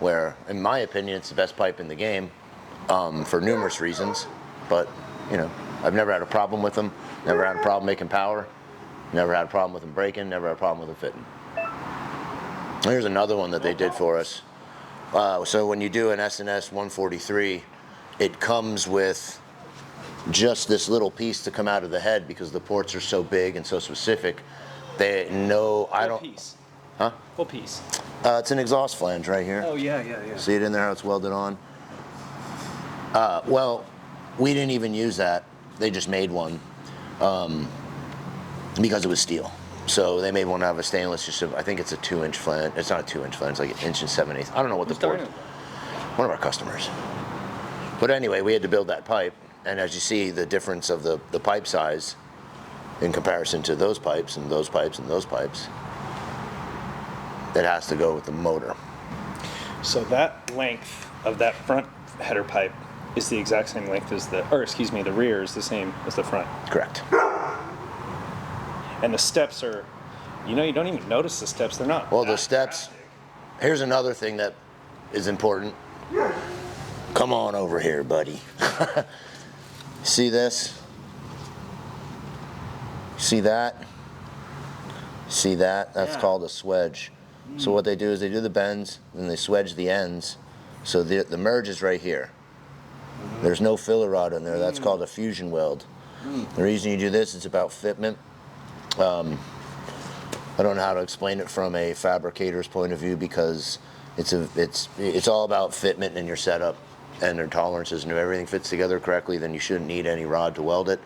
where, in my opinion, it's the best pipe in the game for numerous reasons. But, you know, I've never had a problem with them, never had a problem making power, never had a problem with them breaking, never had a problem with them fitting. Here's another one that they did for us. So when you do an S&S 143, it comes with just this little piece to come out of the head because the ports are so big and so specific. They know I don't. Piece. Huh? What piece? It's an exhaust flange right here. Oh yeah. See it in there how it's welded on? Well, we didn't even use that. They just made one because it was steel. So they made one out of a stainless. I think it's a 2-inch flange. It's not a 2-inch flange. It's like 1 7/8. I don't know what the port. One of our customers. But anyway, we had to build that pipe, and as you see, the difference of the pipe size in comparison to those pipes and those pipes and those pipes, it has to go with the motor. So that length of that front header pipe is the exact same length as the rear is the same as the front. Correct. And the steps are, you don't even notice the steps. They're not. Well, the steps, here's another thing that is important. Come on over here, buddy. See this? See that? See that? That's called a swedge. So what they do is they do the bends, and they swedge the ends. So the merge is right here. There's no filler rod in there. That's called a fusion weld. The reason you do this is about fitment. I don't know how to explain it from a fabricator's point of view because it's all about fitment in your setup and their tolerances, and if everything fits together correctly, then you shouldn't need any rod to weld it.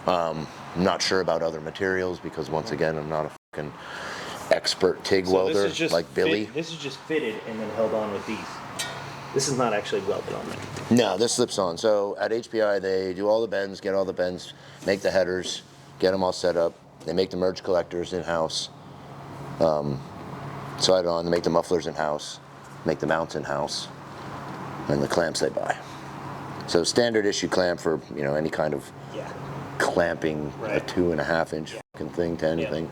I'm not sure about other materials because once again, I'm not a fucking expert TIG welder like Billy. This is just fitted and then held on with these. This is not actually welded on there. No, this slips on. So at HPI, they do all the bends, get all the bends, make the headers, get them all set up. They make the merge collectors in-house. Slide on, they make the mufflers in-house, make the mounts in-house, and the clamps they buy. So standard issue clamp for any kind of clamping, a 2.5-inch fucking thing to anything.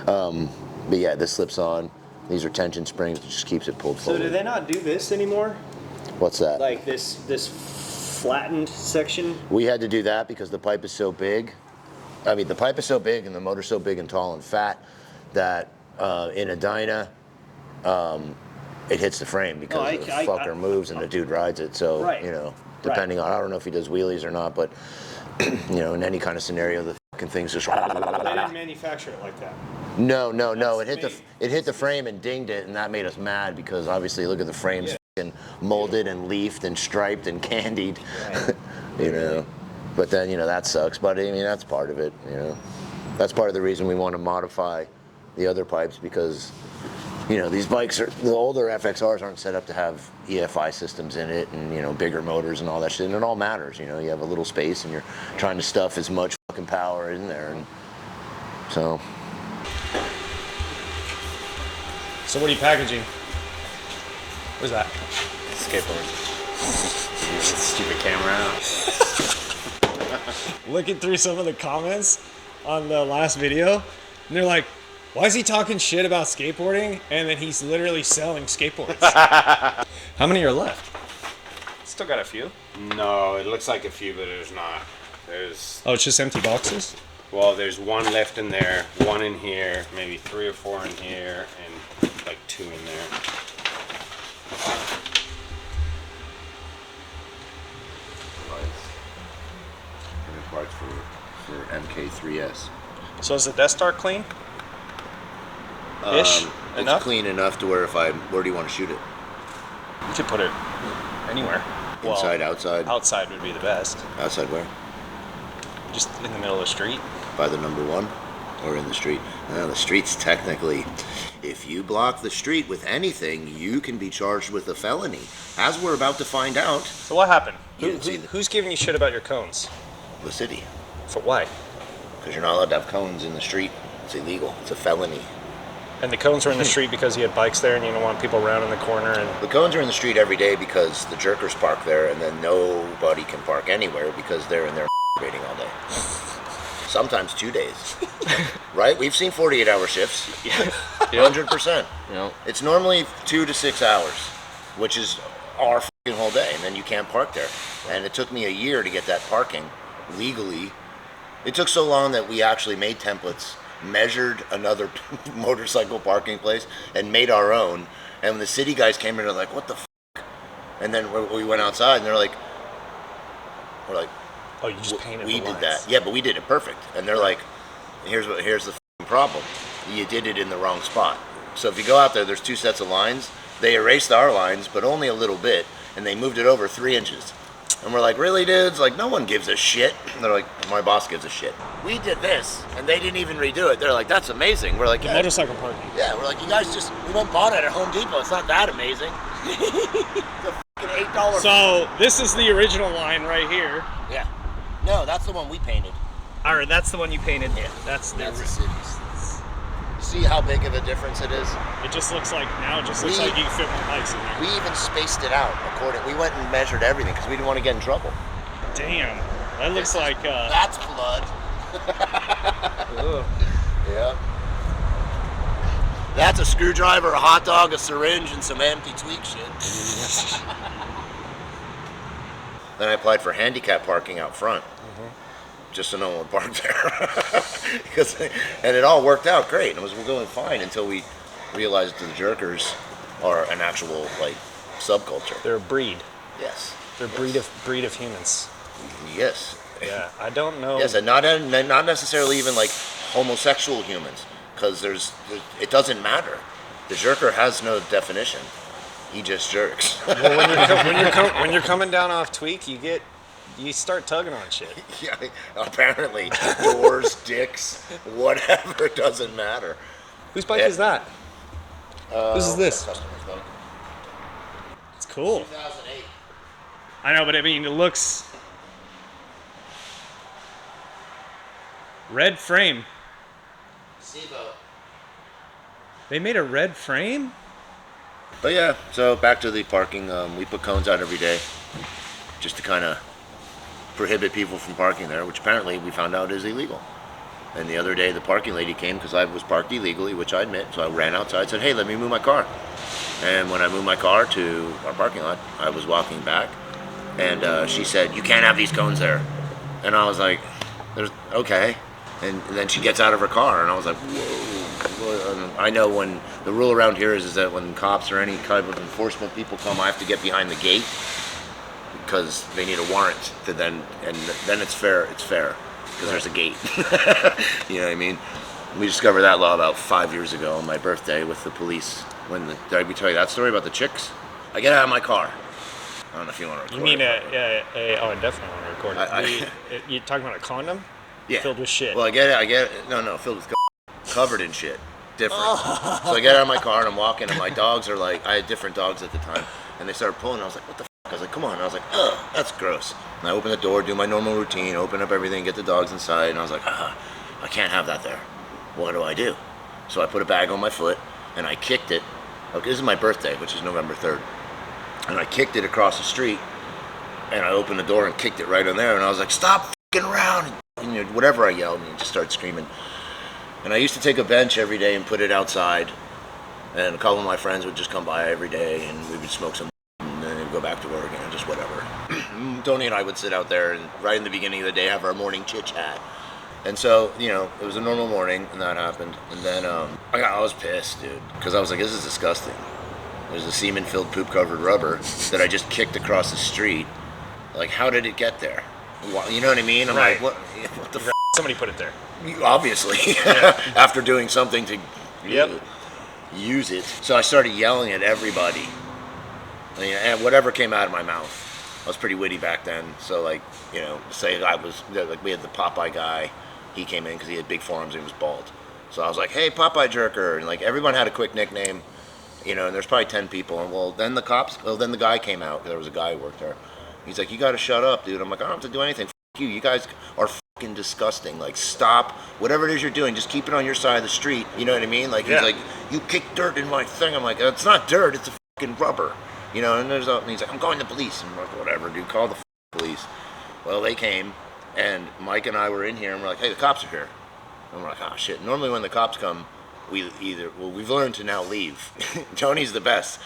But yeah, this slips on. These are tension springs, it just keeps it pulled forward. So do they not do this anymore? What's that? Like this flattened section? We had to do that because the pipe is so big. I mean, the pipe is so big and the motor's so big and tall and fat that in a Dyna, it hits the frame because the fucker moves and the dude rides it. So, depending on, I don't know if he does wheelies or not, but, in any kind of scenario, the fucking thing's just... They didn't manufacture it like that. No. It hit the frame and dinged it, and that made us mad because obviously, look at the frames fucking molded and leafed and striped and candied, But then, that sucks. But I mean, that's part of it, That's part of the reason we want to modify the other pipes because, these bikes the older FXRs aren't set up to have EFI systems in it and, bigger motors and all that shit. And it all matters, you have a little space and you're trying to stuff as much fucking power in there. And so what are you packaging? What's that? Skateboard. Stupid camera. Looking through some of the comments on the last video, and they're like, why is he talking shit about skateboarding? And then he's literally selling skateboards. How many are left? Still got a few. No, it looks like a few, but there's not. There's... Oh, it's just empty boxes? Well, there's one left in there, one in here, maybe 3 or 4 in here, and like 2 in there. parts for MK3S. So is the Death Star clean? Ish? Enough? It's clean enough to where where do you want to shoot it? You could put it anywhere. Inside, outside? Outside would be the best. Outside where? Just in the middle of the street. By the number 1? Or in the street? The street's technically, if you block the street with anything, you can be charged with a felony, as we're about to find out. So what happened? Who's giving you shit about your cones? The city. So why? Because you're not allowed to have cones in the street. It's illegal. It's a felony. And the cones are in the street because you had bikes there and you don't want people around in the corner? And the cones are in the street every day because the jerkers park there, and then nobody can park anywhere because they're in there waiting all day. Sometimes 2 days. Right? We've seen 48-hour shifts. 100%. It's normally 2 to 6 hours. which is our fucking whole day, and then you can't park there. And it took me a year to get that parking legally. It took so long that we actually made templates, measured another motorcycle parking place, and made our own. And when the city guys came in, they're like, "What the fuck?" And then we went outside, and we're like, "Oh, you just painted we the did lines." that, yeah, but we did it perfect." And they're like, "Here's the fucking problem. You did it in the wrong spot." So if you go out there, there's 2 sets of lines. They erased our lines, but only a little bit, and they moved it over 3 inches. And we're like, "Really, dudes? Like, no one gives a shit." And they're like, "My boss gives a shit. We did this, and they didn't even redo it." They're like, "That's amazing." We're like, The motorcycle parking. "Yeah." We're like, "You guys just, we went and bought it at Home Depot. It's not that amazing." It's a fucking $8. So this is the original line right here. Yeah. No, that's the one we painted. Or that's the one you painted. Yeah. That's the city's. See how big of a difference it is? It just looks like, now it just looks like you can fit more bikes in there. We even spaced it out according. We went and measured everything because we didn't want to get in trouble. Damn. That looks like that's blood. Yeah. That's a screwdriver, a hot dog, a syringe, and some empty tweak shit. Then I applied for handicap parking out front, just so no one would park there. And it all worked out great. It was going fine until we realized the jerkers are an actual subculture. they're a breed. Yes. They're breed of humans. Yes. Yeah, I don't know. Yes, and not necessarily even like homosexual humans, because it doesn't matter. The jerker has no definition. He just jerks. Well, when you're coming down off tweak, you start tugging on shit. Yeah, apparently doors, dicks, whatever, it doesn't matter. Whose bike is that? Whose is this? Customer's bike. It's cool. 2008. I know, but I mean, it looks red frame. SIVO. They made a red frame? But yeah, so back to the parking. We put cones out every day just to kind of prohibit people from parking there, which apparently we found out is illegal. And the other day the parking lady came because I was parked illegally, which I admit, so I ran outside, said, "Hey, let me move my car." And when I moved my car to our parking lot, I was walking back, and she said, "You can't have these cones there." And I was like, "There's okay." And then she gets out of her car, and I was like, "Whoa." I know when the rule around here is that when cops or any kind of enforcement people come, I have to get behind the gate because they need a warrant to then it's fair. It's fair because there's a gate. You know what I mean? We discovered that law about 5 years ago on my birthday with the police. Did I tell you that story about the chicks? I get out of my car. I don't know if you want to record. You mean it. oh, I definitely want to record it. You talking about a condom? Yeah. Filled with shit. Well, I get it. No, filled with covered in shit. Different. So I get out of my car and I'm walking, and my dogs are like, I had different dogs at the time, and they started pulling. I was like, "What the fuck?" I was like, "Come on." And I was like, "Ugh, that's gross." And I open the door, do my normal routine, open up everything, get the dogs inside, and I was like, I can't have that there. What do I do? So I put a bag on my foot, and I kicked it. Okay, this is my birthday, which is November 3rd. And I kicked it across the street, and I opened the door and kicked it right on there, and I was like, "Stop f***ing around!" And whatever I yelled, and he just started screaming. And I used to take a bench every day and put it outside, and a couple of my friends would just come by every day, and we would smoke some, and then we'd go back to work, and just whatever. Tony and I would sit out there, and right in the beginning of the day have our morning chit-chat. And so, it was a normal morning, and that happened. And then I was pissed, dude, because I was like, this is disgusting. There's a semen-filled poop-covered rubber that I just kicked across the street. Like, how did it get there? You know what I mean? I'm Right. like, what the f***? Somebody put it there. Obviously, after doing something to use it. So I started yelling at everybody, and whatever came out of my mouth. I was pretty witty back then, so say I was, we had the Popeye guy, he came in because he had big forearms and he was bald. So I was like, "Hey, Popeye Jerker," and everyone had a quick nickname, and there's probably 10 people, and then the guy came out, there was a guy who worked there. He's like, "You gotta shut up, dude." I'm like, "I don't have to do anything, F*** you, you guys are fucking disgusting, stop, whatever it is you're doing, just keep it on your side of the street," you know what I mean? He's like, "You kicked dirt in my thing." I'm like, "It's not dirt, it's a fucking rubber," and he's like, "I'm calling the police." I'm like, "Whatever, dude, call the police." Well, they came, and Mike and I were in here, and we're like, "Hey, the cops are here." And we're like, "Oh shit." Normally when the cops come, we've learned to now leave. Tony's the best.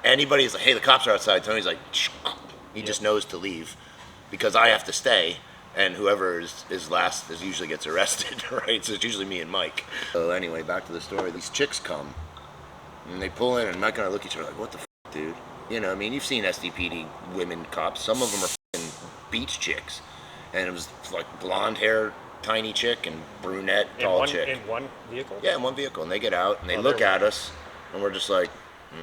anybody's like, hey, the cops are outside, Tony's like, he just knows to leave because I have to stay. And whoever is last usually gets arrested, right? So it's usually me and Mike. So anyway, back to the story. These chicks come, and they pull in, and Mike and I look at each other like, what the dude? You know, I mean, you've seen SDPD women cops. Some of them are beach chicks. And it was like blonde hair, tiny chick, and brunette, tall chick. In one vehicle? Yeah, in one vehicle. And they get out, and they look at us, and we're just like,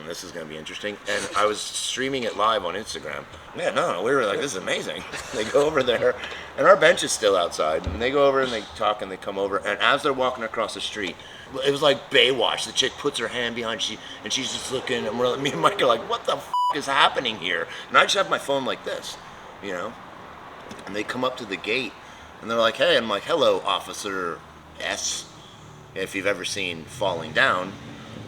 this is going to be interesting. And I was streaming it live on Instagram. Yeah, no, we were like, this is amazing. They go over there, and our bench is still outside. And they go over, and they talk, and they come over. And as they're walking across the street, it was like Baywatch. The chick puts her hand behind, and she's just looking, and me and Mike are like, what the is happening here? And I just have my phone like this, you know? And they come up to the gate, and they're like, hey. I'm like, hello, Officer S. If you've ever seen Falling Down,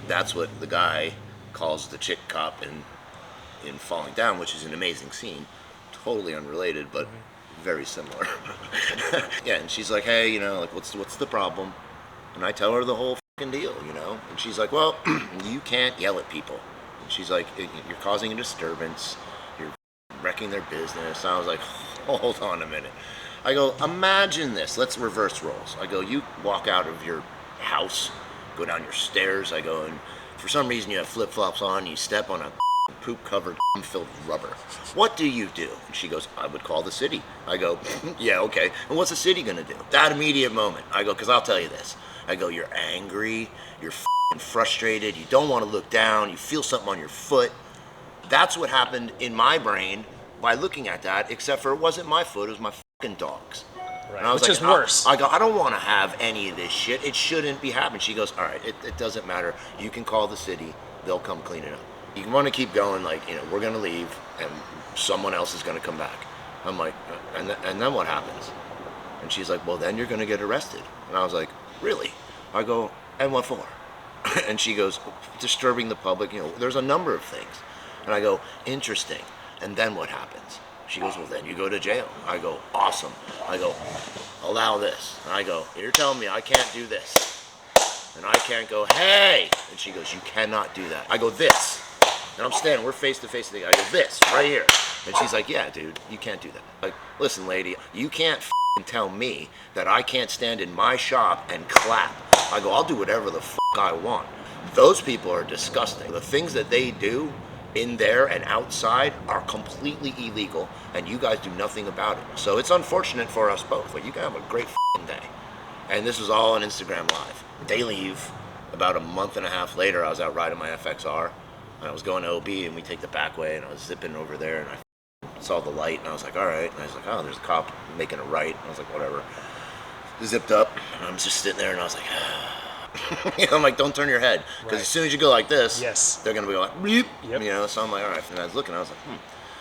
that's what the guy calls the chick cop in Falling Down, which is an amazing scene. Totally unrelated, but very similar. Yeah, and she's like, hey, you know, like, what's the problem? And I tell her the whole fucking deal, you know? And she's like, well, you can't yell at people. And she's like, you're causing a disturbance. You're wrecking their business. And I was like, hold on a minute. I go, imagine this. Let's reverse roles. I go, you walk out of your house, go down your stairs. I go, and for some reason you have flip-flops on, you step on a poop-covered filled rubber. What do you do? And she goes, I would call the city. I go, yeah, okay. And what's the city gonna do? That immediate moment, I go, because I'll tell you this. I go, you're angry, you're frustrated, you don't want to look down, you feel something on your foot. That's what happened in my brain by looking at that, except for it wasn't my foot, it was my fucking dog's. Right. And I was Which like, is worse. I go, I don't want to have any of this shit. It shouldn't be happening. She goes, all right, it doesn't matter. You can call the city. They'll come clean it up. You want to keep going, like, you know, we're going to leave, and someone else is going to come back. I'm like, and then what happens? And she's like, well, then you're going to get arrested. And I was like, really? I go, and what for? And she goes, disturbing the public. You know, there's a number of things. And I go, interesting. And then what happens? She goes, well, then you go to jail. I go, awesome. I go, allow this. And I go, you're telling me I can't do this. And I can't go, hey. And she goes, you cannot do that. I go, this. And I'm standing, we're face to face. I go, this, right here. And she's like, yeah, dude, you can't do that. Like, listen, lady, you can't tell me that I can't stand in my shop and clap. I go, I'll do whatever the I want. Those people are disgusting. The things that they do in there and outside are completely illegal, and you guys do nothing about it. So it's unfortunate for us both. Like, you can have a great day. And this was all on Instagram Live. They leave. About a month and a half later, I was out riding my FXR, and I was going to OB, and we take the back way, and I was zipping over there, and I saw the light, and I was like, all right. And I was like, oh, there's a cop making a right. And I was like, whatever. Zipped up, and I'm just sitting there, and I was like, you know, I'm like, don't turn your head, because as soon as you go like this, yes, they're gonna be like, bleep, you know. So I'm like, all right. And I was looking, I was like,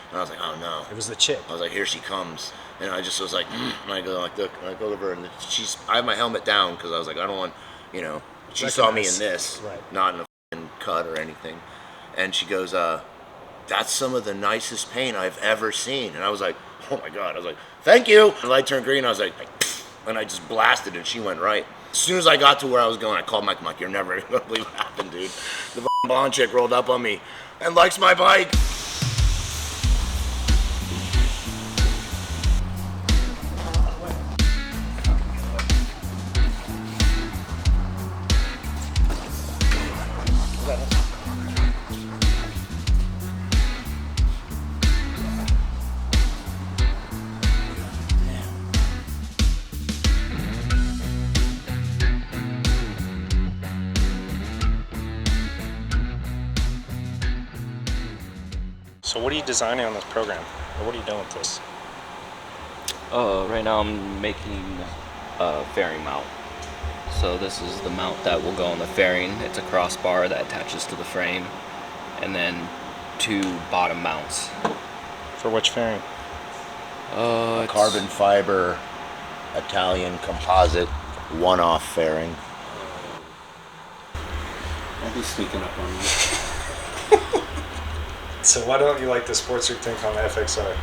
and I was like, oh no. It was the chick. I was like, here she comes, and I just was like, and I go like, look, and I go over, and I have my helmet down because I was like, I don't want, you know, she saw me in this, not in a cut or anything, and she goes, that's some of the nicest paint I've ever seen, and I was like, oh my god, I was like, thank you. The light turned green, I was like, and I just blasted, and she went right. As soon as I got to where I was going, I called Mike. I'm like, you're never going to believe what happened, dude. The blonde chick rolled up on me and likes my bike. So what are you designing on this program? Or what are you doing with this? Right now I'm making a fairing mount. So this is the mount that will go on the fairing. It's a crossbar that attaches to the frame, and then 2 bottom mounts. For which fairing? Carbon fiber, Italian composite, one-off fairing. I'll be sneaking up on you. So why don't you like the Sportster tank on the FXR?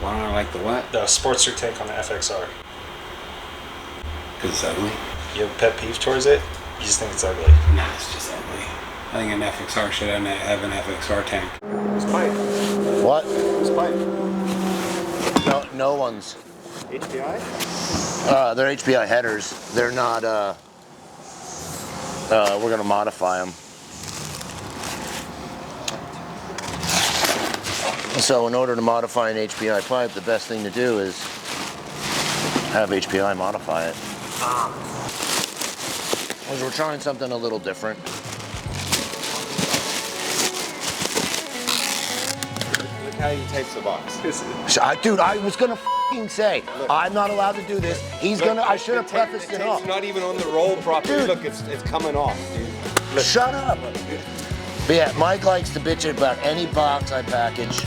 Why don't I like the what? The Sportster tank on the FXR. Because it's ugly? You have a pet peeve towards it? You just think it's ugly? Nah, it's just ugly. I think an FXR should have an FXR tank. This pipe. What? This pipe. No one's. HPI? They're HPI headers. They're not, we're gonna modify them. So in order to modify an HPI pipe, the best thing to do is have HPI modify it. Because we're trying something a little different. Look how he tapes the box. Dude, I was gonna f***ing say, I'm not allowed to do this. He's gonna, I should have prefaced it up. It's not even on the roll properly. Dude. Look, it's coming off, dude. Look. Shut up. But yeah, Mike likes to bitch about any box I package.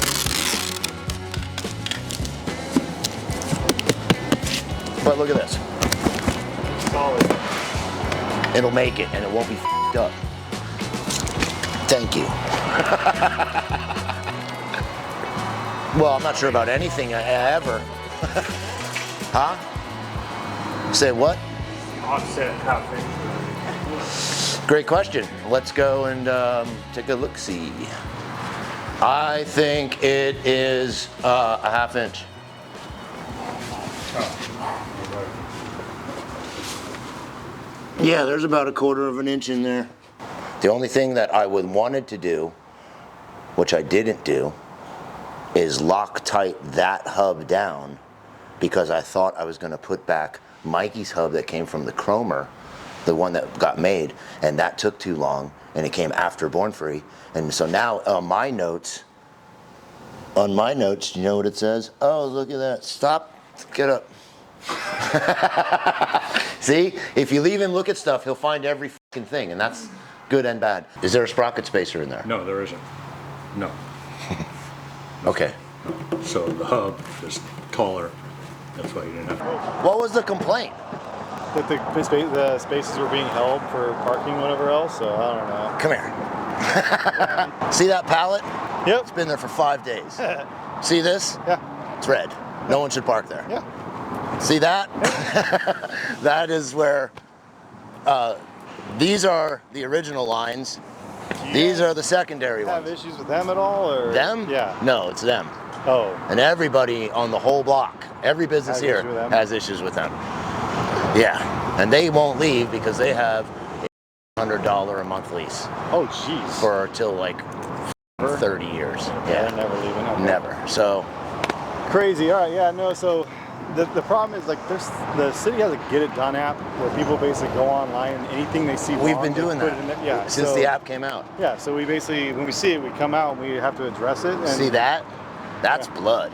But look at this. Solid. It'll make it, and it won't be f***ed up. Thank you. Well, I'm not sure about anything ever. Huh? Say what? Offset half inch. Great question. Let's go and take a look-see. I think it is a half inch. Yeah, there's about a 1/4 of an inch in there. The only thing that I would wanted to do, which I didn't do, is Loctite that hub down, because I thought I was gonna put back Mikey's hub that came from the Chromer, the one that got made, and that took too long, and it came after Born Free. And so now on my notes, you know what it says? Oh, look at that. Stop, get up. See, if you leave him look at stuff, he'll find every fucking thing, and that's good and bad. Is there a sprocket spacer in there? No, there isn't. No. Okay. So the hub is taller. That's why you didn't have to. What was the complaint? That the spaces were being held for parking, whatever else. So I don't know. Come here. See that pallet? Yep. It's been there for 5 days. See this? Yeah. It's red. No one should park there. Yeah. See that? That is where, these are the original lines. These are the secondary Have ones. issues with them at all, or Them? Yeah. No, it's them. Oh. And everybody on the whole block, every business Has here issues with them? has issues with them. Yeah, and they won't leave because they have a $100 a month lease Oh, jeez. for till like 30 years. They're Yeah, never leaving. Okay. never. So Crazy. All right. Yeah. No. So the problem is, like, the city has a Get It Done app where people basically go online and anything they see we've wrong, been they doing put that it in there. Yeah. since so, the app came out. Yeah. So we basically, when we see it, we come out and we have to address it. And See that? That's Yeah. blood.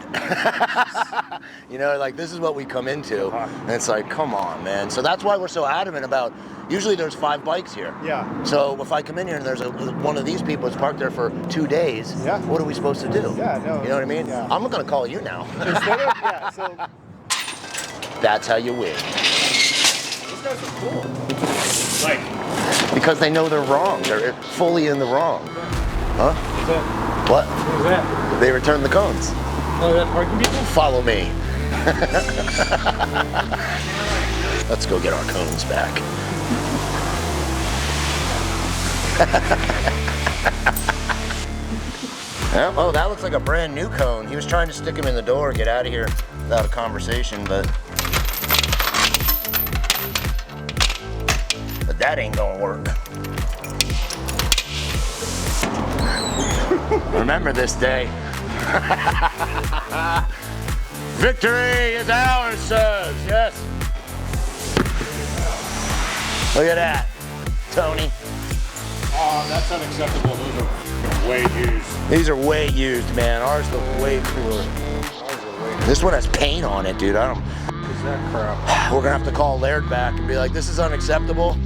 You know, like, this is what we come into, and it's like, come on, man. So that's why we're so adamant about, usually there's 5 bikes here. Yeah. So if I come in here and there's one of these people that's parked there for 2 days, Yeah. what are we supposed to do? Yeah, no. You know what I mean? Yeah. I'm not gonna call you now. Instead of, yeah. So That's how you win. These guys are cool. Like, Because they know they're wrong. They're fully in the wrong. Huh? what's that? What? What was that? They return the cones. Oh, that parking people? Follow me. Let's go get our cones back. Yeah, oh, that looks like a brand new cone. He was trying to stick him in the door, get out of here without a conversation, but that ain't gonna work. Remember this day. Victory is ours, sirs. Yes. Look at that, Tony. Oh, that's unacceptable. Those are way used. These are way used, man. Ours look way cooler. This one has paint on it, dude. I don't. Is that crap? We're gonna have to call Laird back and be like, this is unacceptable.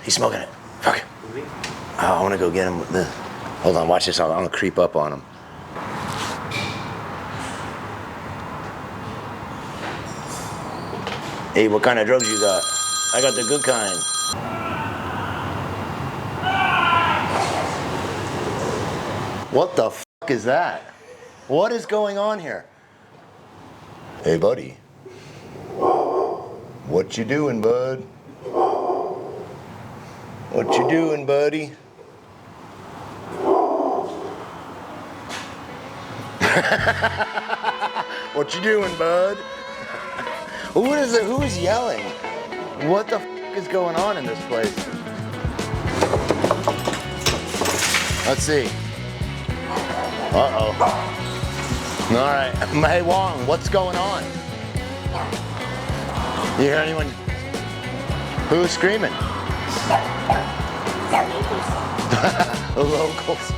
He's smoking it. Fuck. Oh, I want to go get him. Hold on, watch this. I'm gonna creep up on him. Hey, what kind of drugs you got? I got the good kind. What the fuck is that? What is going on here? Hey, buddy. What you doing, bud? What you doing, buddy? What you doing, bud? Who is it? Who is yelling? What the f is going on in this place? Let's see. Uh-oh. All right. Hey, Wong, what's going on? You hear anyone? Who's screaming? The locals.